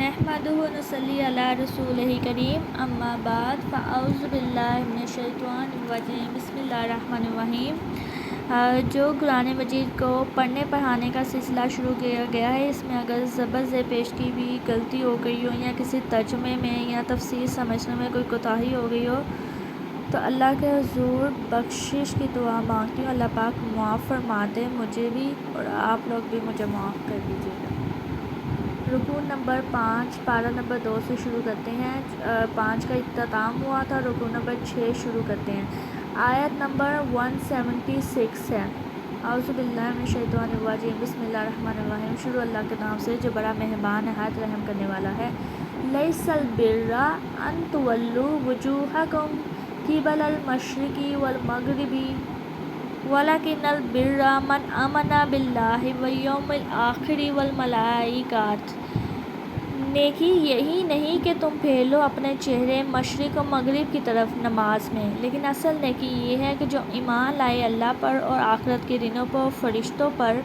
نحمدہ و نصلی علی رسولہ کریم اما بعد فاعوذ باللہ من الشیطان الرجیم بسم اللہ الرحمن الرحیم۔ جو قرآن مجید کو پڑھنے پڑھانے کا سلسلہ شروع کیا گیا ہے، اس میں اگر زبر زیر پیش کی بھی غلطی ہو گئی ہو یا کسی ترجمے میں یا تفسیر سمجھنے میں کوئی کوتاہی ہو گئی ہو تو اللہ کے حضور بخشش کی دعا مانگتی ہوں۔ اللہ پاک معاف فرما دے مجھے بھی اور آپ لوگ بھی مجھے معاف کر دیجیے گا۔ رکوع نمبر 5 پارہ نمبر 2 سے شروع کرتے ہیں۔ 5 کا اختتام ہوا تھا، رکوع نمبر 6 شروع کرتے ہیں۔ آیت نمبر 176 ہے۔ اعوذ باللہ من الشیطان الرجیم بسم اللہ الرحمن الرحیم۔ شروع اللہ کے نام سے جو بڑا مہربان نہایت رحم کرنے والا ہے۔ لیس البر ان تولوا وجوہکم قبل المشرق والمغرب ولکن البر من آمن باللہ والیوم الآخر والملائکۃ۔ نیکی یہی نہیں کہ تم پھیلو اپنے چہرے مشرق و مغرب کی طرف نماز میں، لیکن اصل نیکی یہ ہے کہ جو ایمان لائے اللہ پر اور آخرت کے دنوں پر، فرشتوں پر،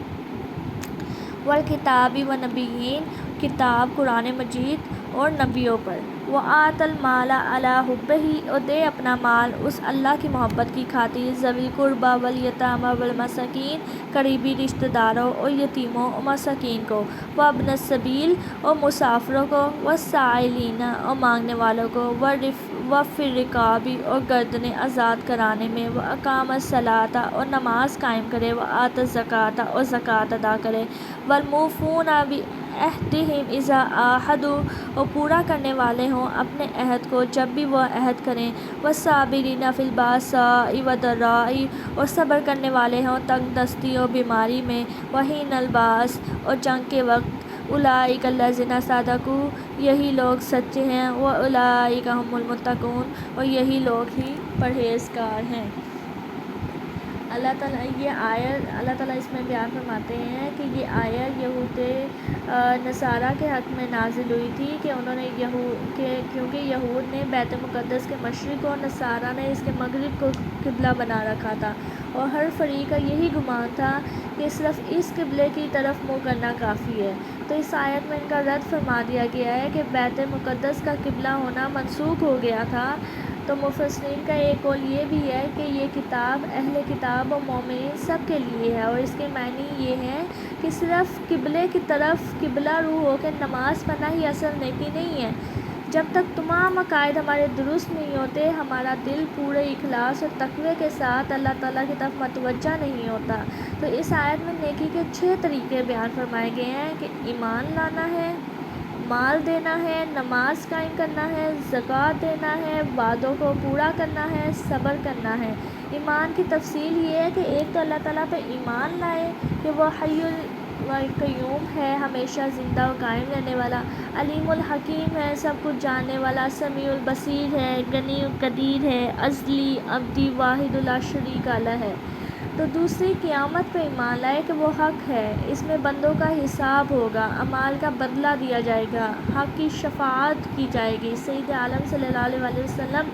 والکتاب والنبیین، کتاب قرآن مجید اور نبیوں پر، وآت المال علی حبہ، اور دے اپنا مال اس اللہ کی محبت کی خاطر، ذوی القربی والیتامی والمساکین، قریبی رشتہ داروں اور یتیموں اور مساکین کو، وابن السبیل اور مسافروں کو، والسائلین اور مانگنے والوں کو، وفی الرقاب اور گردنیں آزاد کرانے میں، واقام الصلاۃ اور نماز قائم کرے، وآت الزکوٰۃ اور زکوٰۃ ادا کرے، والموفون بعہدہم اذا عاہدوا، اور پورا کرنے والے ہوں اپنے عہد کو جب بھی وہ عہد کریں، والصابرین فی البأساء والضراء، اور صبر کرنے والے ہوں تنگ دستی اور بیماری میں، وحین البأس، اور جنگ کے وقت، اولئک الذین صدقوا، یہی لوگ سچے ہیں، واولئک ھم المتقون، اور یہی لوگ ہی پرہیزگار ہیں۔ اللہ تعالیٰ اس میں بیان فرماتے ہیں کہ یہ آیت یہود نصارہ کے حق میں نازل ہوئی تھی کہ انہوں نے کیونکہ یہود نے بیت المقدس کے مشرق اور نصارہ نے اس کے مغرب کو قبلہ بنا رکھا تھا، اور ہر فریق کا یہی گمان تھا کہ صرف اس قبلے کی طرف منہ کرنا کافی ہے۔ تو اس آیت میں ان کا رد فرما دیا گیا ہے کہ بیت المقدس کا قبلہ ہونا منسوخ ہو گیا تھا۔ تو مفسرین کا ایک قول یہ بھی ہے کہ یہ کتاب اہل کتاب و مومنین سب کے لیے ہے، اور اس کے معنی یہ ہے کہ صرف قبلے کی طرف قبلہ رو ہو کے نماز پڑھنا ہی اصل نیکی نہیں ہے۔ جب تک تمام عقائد ہمارے درست نہیں ہوتے، ہمارا دل پورے اخلاص اور تقوی کے ساتھ اللہ تعالیٰ کی طرف متوجہ نہیں ہوتا۔ تو اس آیت میں نیکی کے 6 طریقے بیان فرمائے گئے ہیں کہ ایمان لانا ہے، مال دینا ہے، نماز قائم کرنا ہے، زکوٰۃ دینا ہے، وعدوں کو پورا کرنا ہے، صبر کرنا ہے۔ ایمان کی تفصیل یہ ہے کہ ایک تو اللہ تعالیٰ پہ ایمان لائے کہ وہ حی القیوم ہے، ہمیشہ زندہ و قائم رہنے والا، علیم الحکیم ہے، سب کچھ جاننے والا، سمیع البصیر ہے، غنی قدیر ہے، ازلی ابدی واحد لا شریک لہ ہے۔ تو دوسری قیامت پہ ایمان لائے کہ وہ حق ہے، اس میں بندوں کا حساب ہوگا، اعمال کا بدلہ دیا جائے گا، حق کی شفاعت کی جائے گی، سید عالم صلی اللہ علیہ وسلم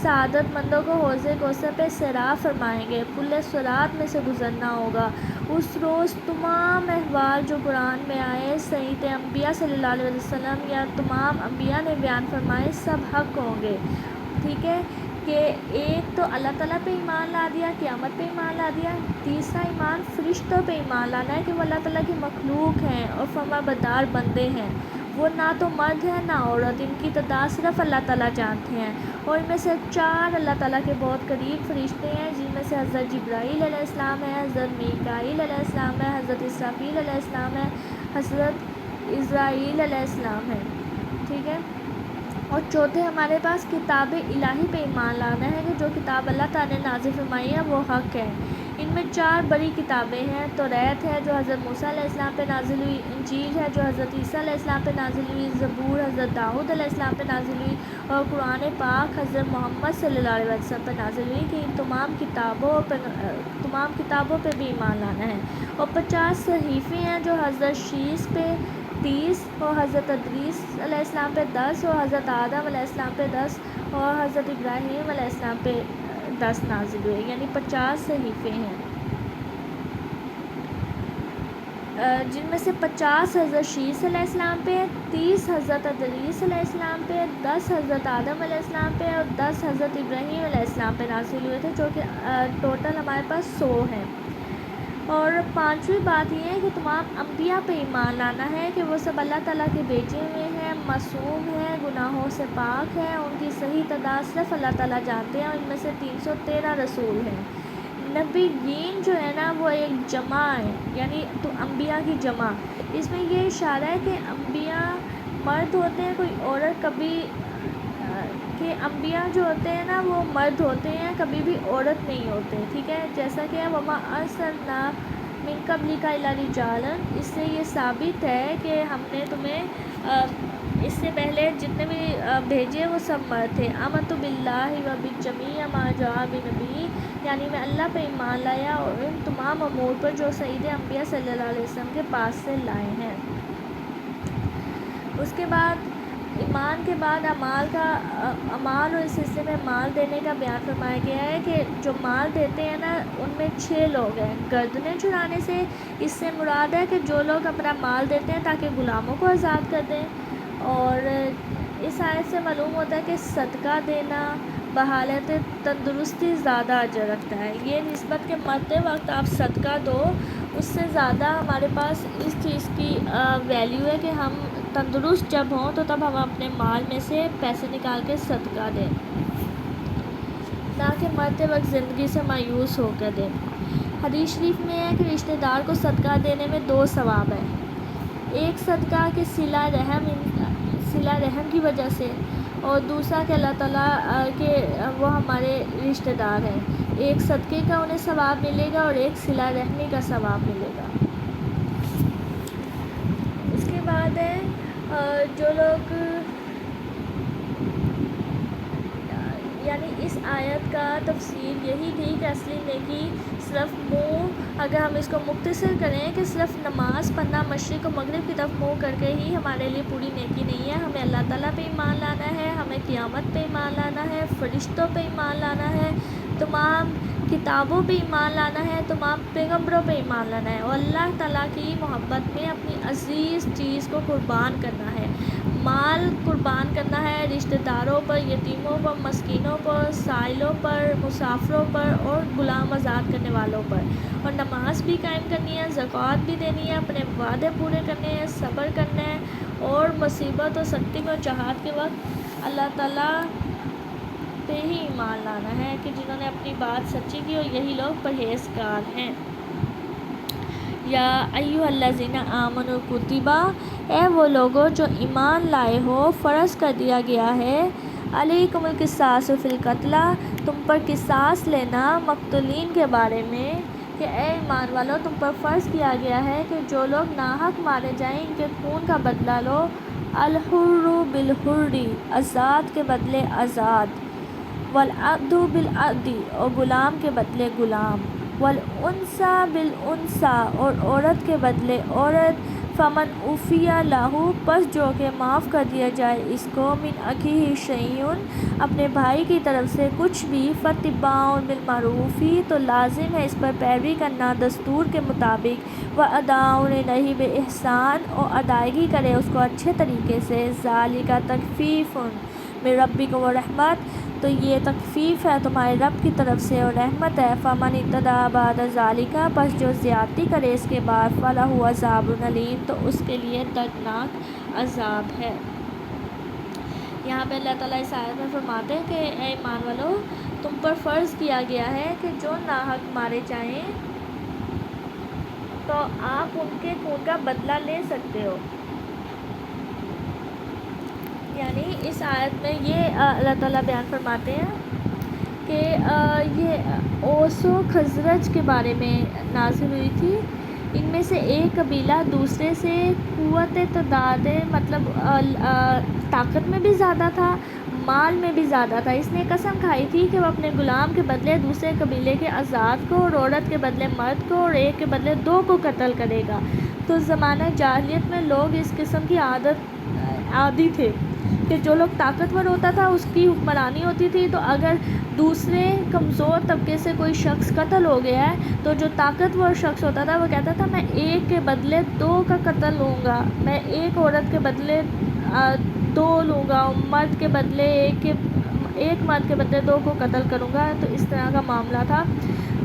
سعادت مندوں کو حوض کوثر پہ سیراب فرمائیں گے، پل صراط میں سے گزرنا ہوگا۔ اس روز تمام احوال جو قرآن میں آئے، سید انبیاء صلی اللہ علیہ وسلم یا تمام انبیاء نے بیان فرمائے، سب حق ہوں گے۔ ٹھیک ہے کہ ایک تو اللہ تعالیٰ پہ ایمان لا دیا، قیامت پہ ایمان لا دیا۔ تیسرا ایمان فرشتوں پہ ایمان لانا ہے کہ وہ اللہ تعالیٰ کی مخلوق ہیں اور فرمانبردار بندے ہیں، وہ نہ تو مرد ہیں نہ عورت، ان کی تعداد صرف اللہ تعالیٰ جانتے ہیں، اور ان میں سے 4 اللہ تعالیٰ کے بہت قریب فرشتے ہیں، جن میں سے حضرت جبرائیل علیہ السلام ہے، حضرت میکائیل علیہ السلام ہے، حضرت اسرافیل علیہ السلام ہے، حضرت عزرائیل علیہ السلام ہے۔ ٹھیک ہے، اور چوتھے ہمارے پاس کتاب الہی پہ ایمان لانا ہے کہ جو کتاب اللہ تعالیٰ نے نازل فرمائی ہے وہ حق ہے۔ ان میں 4 بڑی کتابیں ہیں، توریت ہے جو حضرت موسیٰ علیہ السلام پہ نازل ہوئی، انجیل ہے جو حضرت عیسیٰ علیہ السلام پہ نازل ہوئی، زبور حضرت داؤد علیہ السلام پہ نازل ہوئی، اور قرآن پاک حضرت محمد صلی اللہ علیہ وسلم پہ نازل ہوئی کہ ان تمام کتابوں پہ بھی ایمان لانا ہے۔ اور 50 صحیفے ہیں جو حضرت شیس پہ 30، اور حضرت ادریس علیہ السلام پہ 10، اور حضرت آدم علیہ السلام پہ 10، اور حضرت ابراہیم علیہ السلام پہ 10 نازل ہوئے، یعنی 50 صحیفے ہیں۔ جن میں سے 50 حضرت شیس علیہ السلام پہ، 30 حضرت ادریس علیہ السلام پہ، 10 حضرت آدم علیہ السلام پہ اور 10 حضرت ابراہیم علیہ السلام پہ نازل ہوئے تھے، جو کہ ٹوٹل ہمارے پاس 100 ہیں۔ اور پانچویں بات یہ ہے کہ تمام انبیاء پہ ایمان لانا ہے کہ وہ سب اللہ تعالیٰ کے بھیجے ہوئے ہیں، معصوم ہیں، گناہوں سے پاک ہیں، ان کی صحیح تعداد صرف اللہ تعالیٰ جانتے ہیں، اور ان میں سے 313 رسول ہیں۔ نبیین جو ہے نا وہ ایک جمع ہے، یعنی تو انبیاء کی جمع۔ اس میں یہ اشارہ ہے کہ انبیاء مرد ہوتے ہیں، کوئی عورت کبھی کہ انبیاء جو ہوتے ہیں نا وہ مرد ہوتے ہیں، کبھی بھی عورت نہیں ہوتے، ٹھیک ہے، جیسا کہ وما ارسلنا من قبلک الا رجالا، اس سے یہ ثابت ہے کہ ہم نے تمہیں اس سے پہلے جتنے بھی بھیجے وہ سب مرد تھے۔ آمنت باللہ و بجمیع ما جاء بنبی، یعنی میں اللہ پہ ایمان لایا اور ان تمام امور پر جو سید انبیاء صلی اللہ علیہ وسلم کے پاس سے لائے ہیں۔ اس کے بعد ایمان کے بعد اعمال اور اس حصے میں مال دینے کا بیان فرمایا گیا ہے کہ جو مال دیتے ہیں نا ان میں 6 لوگ ہیں۔ گردنیں چھڑانے سے اس سے مراد ہے کہ جو لوگ اپنا مال دیتے ہیں تاکہ غلاموں کو آزاد کر دیں، اور اس آیت سے معلوم ہوتا ہے کہ صدقہ دینا بحالت تندرستی زیادہ اجر رکھتا ہے۔ یہ نسبت کے مرتے وقت آپ صدقہ دو، اس سے زیادہ ہمارے پاس اس چیز کی ویلیو ہے کہ ہم تندرست جب ہوں تو تب ہم اپنے مال میں سے پیسے نکال کے صدقہ دیں، نہ کہ مرتے وقت زندگی سے مایوس ہو کر دیں۔ حدیث شریف میں ہے کہ رشتہ دار کو صدقہ دینے میں 2 ثواب ہیں، ایک صدقہ کہ صلہ رحم کی وجہ سے، اور دوسرا کہ اللہ تعالیٰ کہ وہ ہمارے رشتہ دار ہیں، ایک صدقے کا انہیں ثواب ملے گا اور ایک صلہ رحمی کا ثواب ملے گا۔ اس کے بعد ہے جو لوگ یعنی اس آیت کا تفسیر یہی تھی کہ اصلی نیکی صرف اگر ہم اس کو مختصر کریں کہ صرف نماز پڑھنا مشرق و مغرب کی طرف منہ کر کے ہی ہمارے لیے پوری نیکی نہیں ہے، ہمیں اللہ تعالیٰ پہ ایمان لانا ہے، ہمیں قیامت پہ ایمان لانا ہے، فرشتوں پہ ایمان لانا ہے، تمام کتابوں پہ ایمان لانا ہے، تمام پیغمبروں پہ ایمان لانا ہے، اور اللہ تعالیٰ کی محبت میں اپنی عزیز چیز کو قربان کرنا ہے، مال قربان کرنا ہے رشتہ داروں پر، یتیموں پر، مسکینوں پر، سائلوں پر، مسافروں پر اور غلام آزاد کرنے والوں پر، اور نماز بھی قائم کرنی ہے، زکوٰۃ بھی دینی ہے، اپنے وعدے پورے کرنے ہیں، صبر کرنا ہے، اور مصیبت اور سختی میں اور جہاد کے وقت اللہ تعالیٰ پہ ہی ایمان لانا ہے کہ جنہوں نے اپنی بات سچی کی، اور یہی لوگ پرہیزگار ہیں۔ یا ایھا الذین آمنوا کتبا، اے وہ لوگوں جو ایمان لائے ہو، فرض کر دیا گیا ہے، علیکم القصاص فی القتلی، تم پر قصاص لینا مقتولین کے بارے میں، کہ اے ایمان والو تم پر فرض کیا گیا ہے کہ جو لوگ ناحق مارے جائیں ان کے خون کا بدلہ لو، الحر بالحر، آزاد کے بدلے آزاد، والعبد بالعبد، اور غلام کے بدلے غلام، والانثی بالانثی، اور عورت کے بدلے عورت، فمن عفی لہ، پس جو کہ معاف کر دیا جائے اس کو، من اخیہ شیء، اپنے بھائی کی طرف سے کچھ بھی، فاتباع بالمعروف، تو لازم ہے اس پر پیروی کرنا دستور کے مطابق، واداء الیہ باحسان، اور ادائیگی کرے اس کو اچھے طریقے سے، ذالک تخفیف من ربکم ورحمۃ، تو یہ تخفیف ہے تمہارے رب کی طرف سے اور رحمت ہے، فمن اعتدی بعد ذالک، پس جو زیادتی کرے اس کے بعد، فلہ عذاب علیم، تو اس کے لیے دردناک عذاب ہے۔ یہاں پہ اللہ تعالیٰ اس آیت میں فرماتے ہیں کہ اے ایمان والو تم پر فرض کیا گیا ہے کہ جو ناحق مارے جائیں تو آپ ان کے خون کا بدلہ لے سکتے ہو۔ یعنی اس آیت میں یہ اللہ تعالیٰ بیان فرماتے ہیں کہ یہ اوس و خزرج کے بارے میں نازل ہوئی تھی، ان میں سے ایک قبیلہ دوسرے سے قوت تعداد مطلب طاقت میں بھی زیادہ تھا، مال میں بھی زیادہ تھا، اس نے قسم کھائی تھی کہ وہ اپنے غلام کے بدلے دوسرے قبیلے کے آزاد کو، اور عورت کے بدلے مرد کو، اور ایک کے بدلے 2 کو قتل کرے گا۔ تو زمانہ جاہلیت میں لوگ اس قسم کی عادی تھے، کہ جو لوگ طاقتور ہوتا تھا اس کی حکمرانی ہوتی تھی، تو اگر دوسرے کمزور طبقے سے کوئی شخص قتل ہو گیا ہے تو جو طاقتور شخص ہوتا تھا وہ کہتا تھا میں ایک کے بدلے 2 کا قتل لوں گا، میں ایک عورت کے بدلے 2 لوں گا، مرد کے بدلے ایک مرد کے بدلے 2 کو قتل کروں گا۔ تو اس طرح کا معاملہ تھا۔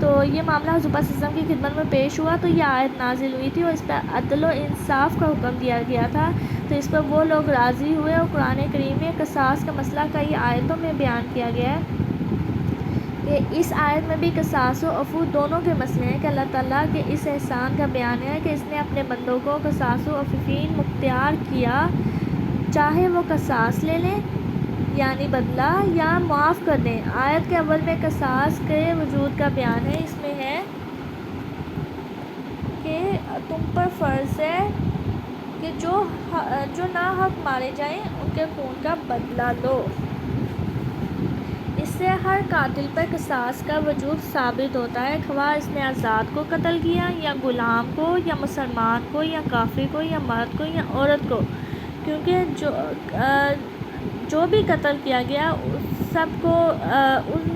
تو یہ معاملہ حضور پاک صلی اللہ علیہ وسلم کی خدمت میں پیش ہوا تو یہ آیت نازل ہوئی تھی اور اس پہ عدل و انصاف کا حکم دیا گیا تھا، تو اس پر وہ لوگ راضی ہوئے، اور قرآن کریم میں قصاص کا مسئلہ کئی آیتوں میں بیان کیا گیا ہے کہ اس آیت میں بھی قصاص و عفو دونوں کے مسئلے ہیں، کہ اللہ تعالیٰ کے اس احسان کا بیان ہے کہ اس نے اپنے بندوں کو قصاص و عفوفین مختار کیا، چاہے وہ قصاص لے لیں یعنی بدلہ، یا معاف کر دیں۔ آیت کے اول میں قصاص کے وجود کا بیان ہے، اس میں ہے کہ تم پر فرض ہے کہ جو ناحق مارے جائیں ان کے خون کا بدلہ لو۔ اس سے ہر قاتل پر قصاص کا وجوب ثابت ہوتا ہے، خواہ اس نے آزاد کو قتل کیا یا غلام کو یا مسلمان کو یا کافر کو یا مرد کو یا عورت کو، کیونکہ جو بھی قتل کیا گیا ان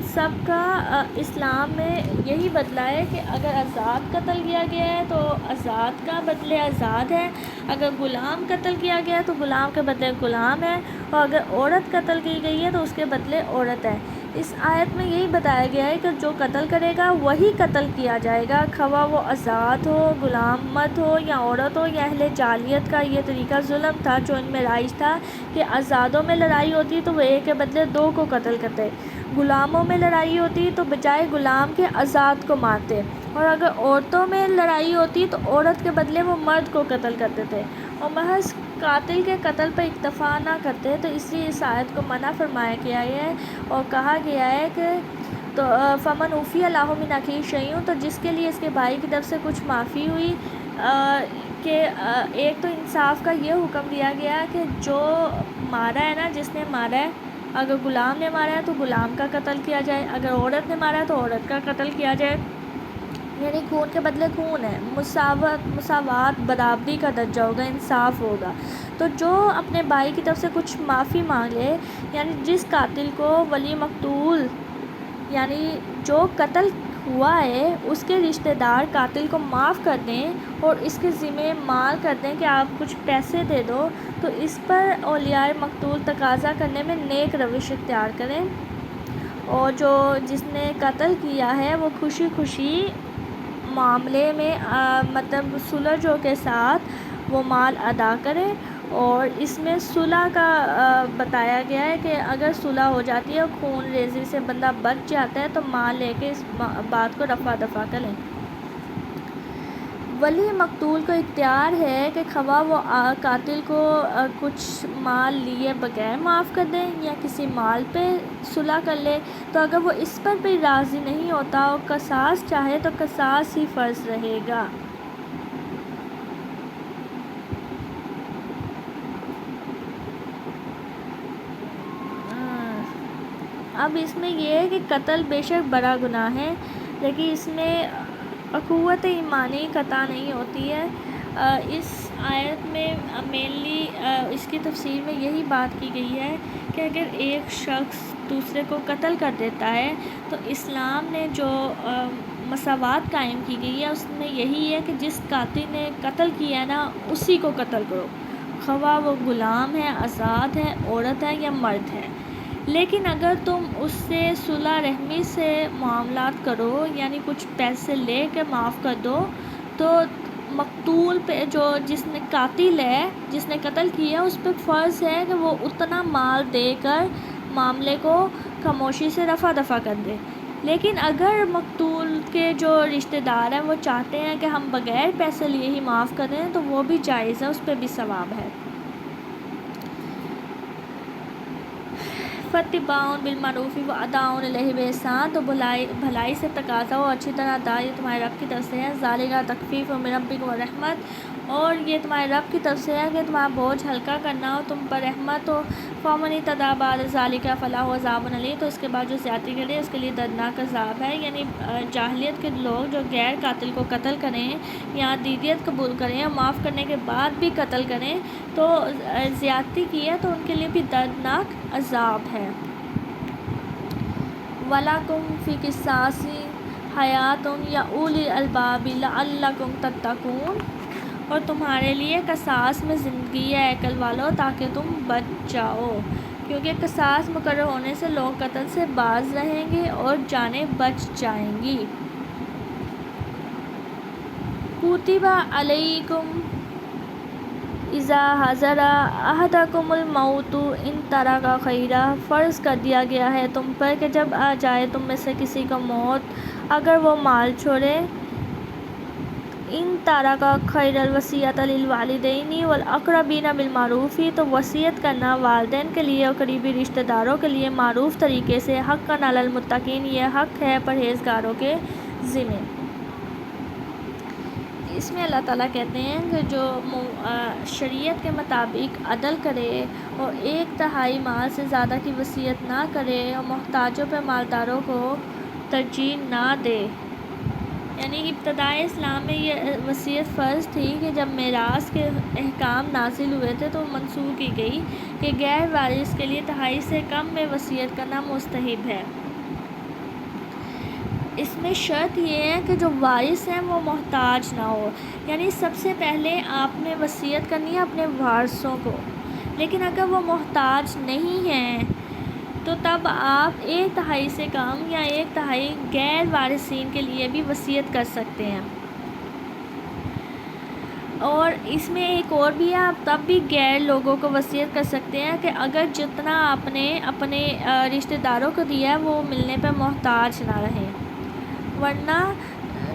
سب کا اسلام میں یہی بدلہ ہے کہ اگر آزاد قتل کیا گیا ہے تو آزاد کا بدلے آزاد ہے، اگر غلام قتل کیا گیا ہے تو غلام کے بدلے غلام ہے، اور اگر عورت قتل کی گئی ہے تو اس کے بدلے عورت ہے۔ اس آیت میں یہی بتایا گیا ہے کہ جو قتل کرے گا وہی قتل کیا جائے گا، خواہ وہ آزاد ہو، غلام مرد ہو یا عورت ہو۔ یا اہل جاہلیت کا یہ طریقہ ظلم تھا جو ان میں رائج تھا کہ آزادوں میں لڑائی ہوتی تو وہ ایک کے بدلے 2 کو قتل کرتے، غلاموں میں لڑائی ہوتی تو بجائے غلام کے آزاد کو مارتے، اور اگر عورتوں میں لڑائی ہوتی تو عورت کے بدلے وہ مرد کو قتل کرتے تھے، اور محض قاتل کے قتل پر اکتفا نہ کرتے، تو اس لیے اس آیت کو منع فرمایا گیا ہے اور کہا گیا ہے کہ تو فمن عفی له من اخیہ شیء، تو جس کے لیے اس کے بھائی کی طرف سے کچھ معافی ہوئی، کہ ایک تو انصاف کا یہ حکم دیا گیا کہ جو مارا ہے نا، جس نے مارا ہے، اگر غلام نے مارا ہے تو غلام کا قتل کیا جائے، اگر عورت نے مارا ہے تو عورت کا قتل کیا جائے، یعنی خون کے بدلے خون ہے، مساوات برابری کا درجہ ہوگا، انصاف ہوگا۔ تو جو اپنے بھائی کی طرف سے کچھ معافی مانگ لے، یعنی جس قاتل کو ولی مقتول یعنی جو قتل ہوا ہے اس کے رشتہ دار قاتل کو معاف کر دیں اور اس کے ذمہ مال کر دیں کہ آپ کچھ پیسے دے دو، تو اس پر اولیاء مقتول تقاضا کرنے میں نیک روش اختیار کریں، اور جس نے قتل کیا ہے وہ خوشی خوشی معاملے میں مطلب سلجھوں کے ساتھ وہ مال ادا کرے۔ اور اس میں صلح کا بتایا گیا ہے کہ اگر صلح ہو جاتی ہے اور خون ریزی سے بندہ بچ جاتا ہے تو مال لے کے اس بات کو رفع دفع کریں۔ ولی مقتول کو اختیار ہے کہ خواہ وہ قاتل کو کچھ مال لیے بغیر معاف کر دیں یا کسی مال پہ صلح کر لے، تو اگر وہ اس پر بھی راضی نہیں ہوتا اور قصاص چاہے تو قصاص ہی فرض رہے گا۔ اب اس میں یہ ہے کہ قتل بے شک بڑا گناہ ہے، لیکن اس میں اخوت ایمانی قطع نہیں ہوتی ہے۔ اس آیت میں مینلی اس کی تفسیر میں یہی بات کی گئی ہے کہ اگر ایک شخص دوسرے کو قتل کر دیتا ہے تو اسلام نے جو مساوات قائم کی گئی ہے اس میں یہی ہے کہ جس قاتل نے قتل کیا ہے نا اسی کو قتل کرو، خواہ وہ غلام ہے، آزاد ہے، عورت ہے یا مرد ہے۔ لیکن اگر تم اس سے صلح رحمی سے معاملات کرو، یعنی کچھ پیسے لے کے معاف کر دو، تو مقتول پہ جس نے قاتل ہے، جس نے قتل کیا، اس پہ فرض ہے کہ وہ اتنا مال دے کر معاملے کو خاموشی سے رفع دفع کر دے۔ لیکن اگر مقتول کے جو رشتہ دار ہیں وہ چاہتے ہیں کہ ہم بغیر پیسے لیے ہی معاف کریں تو وہ بھی جائز ہے، اس پہ بھی ثواب ہے۔ فاتباع بالمعروف و اداء الیہ باحسان، تو بھلائی سے تقاضا ہو، اچھی طرح ادا، یہ تمہارے رب کی طرف سے ہے، ذالک تخفیف من ربک و رحمت، اور یہ تمہارے رب کی طرف سے ہے کہ تمہارا بوجھ ہلکا کرنا ہو، تم پر رحمت ہو۔ فَمَنِ اعْتَدَىٰ بَعْدَ ذَٰلِكَ فَلَهُ عَذَابٌ أَلِيمٌ، تو اس کے بعد جو زیادتی کرے اس کے لیے دردناک عذاب ہے۔ یعنی جاہلیت کے لوگ جو غیر قاتل کو قتل کریں یا دیدیت قبول کریں اور معاف کرنے کے بعد بھی قتل کریں تو زیادتی کی ہے، تو ان کے لیے بھی دردناک عذاب ہے۔ وَلَكُمْ فِي الْقِصَاصِ حَیَاتٌ یا أُولِي الْأَلْبَابِ لَعَلَّكُمْ تَتَّقُونَ، اور تمہارے لیے قصاص میں زندگی ہے عقل والو تاکہ تم بچ جاؤ، کیونکہ قصاص مقرر ہونے سے لوگ قتل سے باز رہیں گے اور جانیں بچ جائیں گی۔ کُتِبَ عَلَیکُمْ اِذَا حَضَرَ أَحَدَکُمُ الْمَوْتُ إِن تَرَکَ خَیْرًا، فرض کر دیا گیا ہے تم پر کہ جب آ جائے تم میں سے کسی کو موت اگر وہ مال چھوڑے، ان تَرَکَ خَیْرًا الْوَصِیَّۃُ لِلْوَالِدَیْنِ وَالْأَقْرَبِینَ بِالْمَعْرُوفِ، تو وصیت کرنا والدین کے لیے اور قریبی رشتہ داروں کے لیے معروف طریقے سے، حقاً علی المتقین، یہ حق ہے پرہیزگاروں کے ذمہ۔ اس میں اللہ تعالیٰ کہتے ہیں کہ جو شریعت کے مطابق عدل کرے اور 1/3 مال سے زیادہ کی وصیت نہ کرے اور محتاجوں پہ مالداروں کو ترجیح نہ دے۔ یعنی ابتدائے اسلام میں یہ وصیت فرض تھی کہ جب میراث کے احکام نازل ہوئے تھے تو منسوخ کی گئی کہ غیر وارث کے لیے 1/3 سے کم میں وصیت کرنا مستحب ہے۔ اس میں شرط یہ ہے کہ جو وارث ہیں وہ محتاج نہ ہو، یعنی سب سے پہلے آپ نے وصیت کرنی ہے اپنے وارثوں کو، لیکن اگر وہ محتاج نہیں ہیں تو تب آپ 1/3 سے کم یا 1/3 غیر وارثین کے لیے بھی وصیت کر سکتے ہیں۔ اور اس میں ایک اور بھی ہے، آپ تب بھی غیر لوگوں کو وصیت کر سکتے ہیں کہ اگر جتنا آپ نے اپنے رشتہ داروں کو دیا ہے وہ ملنے پہ محتاج نہ رہیں، ورنہ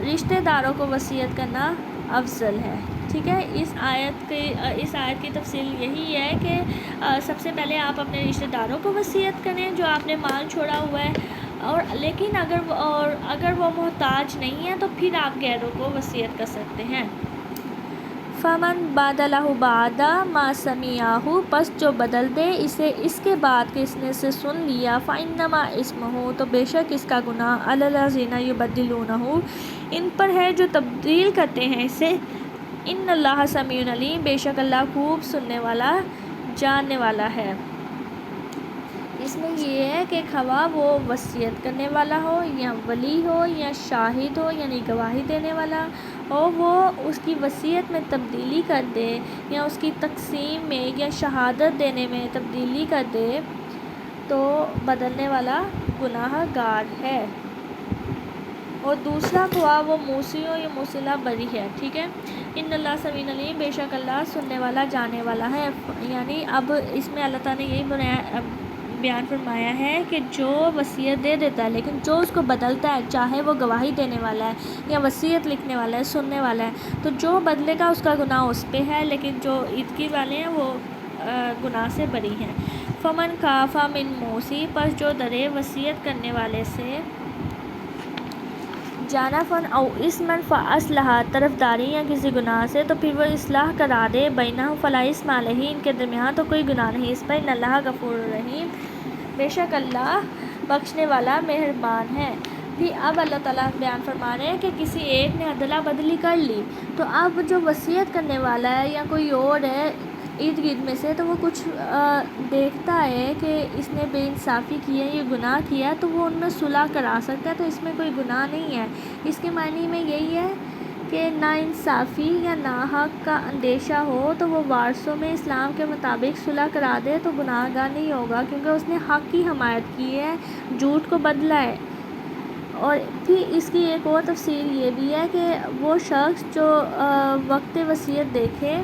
رشتہ داروں کو وصیت کرنا افضل ہے۔ ٹھیک ہے، اس آیت کی تفصیل یہی ہے کہ سب سے پہلے آپ اپنے رشتہ داروں کو وصیت کریں جو آپ نے مال چھوڑا ہوا ہے، لیکن اگر وہ محتاج نہیں ہے تو پھر آپ غیروں کو وصیت کر سکتے ہیں۔ فَمَن بَدَلَهُ بَعْدَ مَا سَمِعَهُ، پس جو بدل دے اسے اس کے بعد کہ اس نے اسے سن لیا، فَإِنَّمَا إِثْمُهُ، تو بے شک اس کا گناہ عَلَى الَّذِينَ يُبَدِّلُونَهُ، ان پر ہے جو تبدیل کرتے ہیں اسے، إِنَّ اللَّهَ سَمِيعٌ عَلِيمٌ، بے شک اللہ خوب سننے والا جاننے والا ہے۔ اس میں یہ ہے کہ خواہ وہ وصیت کرنے والا ہو یا ولی ہو یا شاہد ہو یعنی گواہی دینے والا ہو، وہ اس کی وصیت میں تبدیلی کر دے یا اس کی تقسیم میں یا شہادت دینے میں تبدیلی کر دے تو بدلنے والا گناہ گار ہے، اور دوسرا خواہ وہ موصی ہو یا موصلہ بری ہے۔ ٹھیک ہے، ان اللہ سمیع علیم، بے شک اللہ سننے والا جاننے والا ہے۔ یعنی اب اس میں اللہ تعالیٰ نے یہی بیان فرمایا ہے کہ جو وصیت دے دیتا ہے لیکن جو اس کو بدلتا ہے، چاہے وہ گواہی دینے والا ہے یا وصیت لکھنے والا ہے، سننے والا ہے، تو جو بدلے گا اس کا گناہ اس پہ ہے، لیکن جو عتقی والے ہیں وہ گناہ سے بری ہیں۔ فمن خاف من موصی، پس جو ڈرے وصیت کرنے والے سے، جانفاً او اثما فاصلح، طرفداری یا کسی گناہ سے، تو پھر وہ اصلاح کرا دے، بینہم فلا اثم علیہ، ان کے درمیان تو کوئی گناہ نہیں اس پر، ان اللہ غفور رحیم، بے شک اللہ بخشنے والا مہربان ہے۔ بھی اب اللہ تعالیٰ بیان فرما رہے ہیں کہ کسی ایک نے عدلہ بدلی کر لی، تو اب جو وصیت کرنے والا ہے یا کوئی اور ہے ارد گرد میں سے، تو وہ کچھ دیکھتا ہے کہ اس نے بے انصافی کی ہے، یہ گناہ کیا ہے، تو وہ ان میں صلح کرا سکتا ہے، تو اس میں کوئی گناہ نہیں ہے۔ اس کے معنی میں یہی ہے کہ ناانصافی یا ناحق کا اندیشہ ہو تو وہ وارثوں میں اسلام کے مطابق صلح کرا دے تو گناہ گار نہیں ہوگا، کیونکہ اس نے حق کی حمایت کی ہے، جھوٹ کو بدلا ہے۔ اور پھر اس کی ایک اور تفصیل یہ بھی ہے کہ وہ شخص جو وقت وصیت دیکھے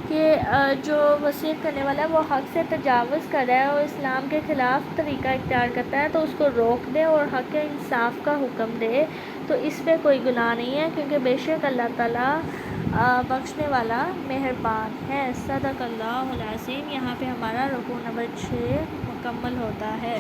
کہ جو وصیت کرنے والا ہے وہ حق سے تجاوز کر رہا ہے اور اسلام کے خلاف طریقہ اختیار کرتا ہے، تو اس کو روک دے اور حق انصاف کا حکم دے، تو اس پہ کوئی گناہ نہیں ہے، کیونکہ بے شک اللہ تعالیٰ بخشنے والا مہربان ہے۔ صدق اللہ العظیم۔ یہاں پہ ہمارا رکوع نمبر 6 مکمل ہوتا ہے۔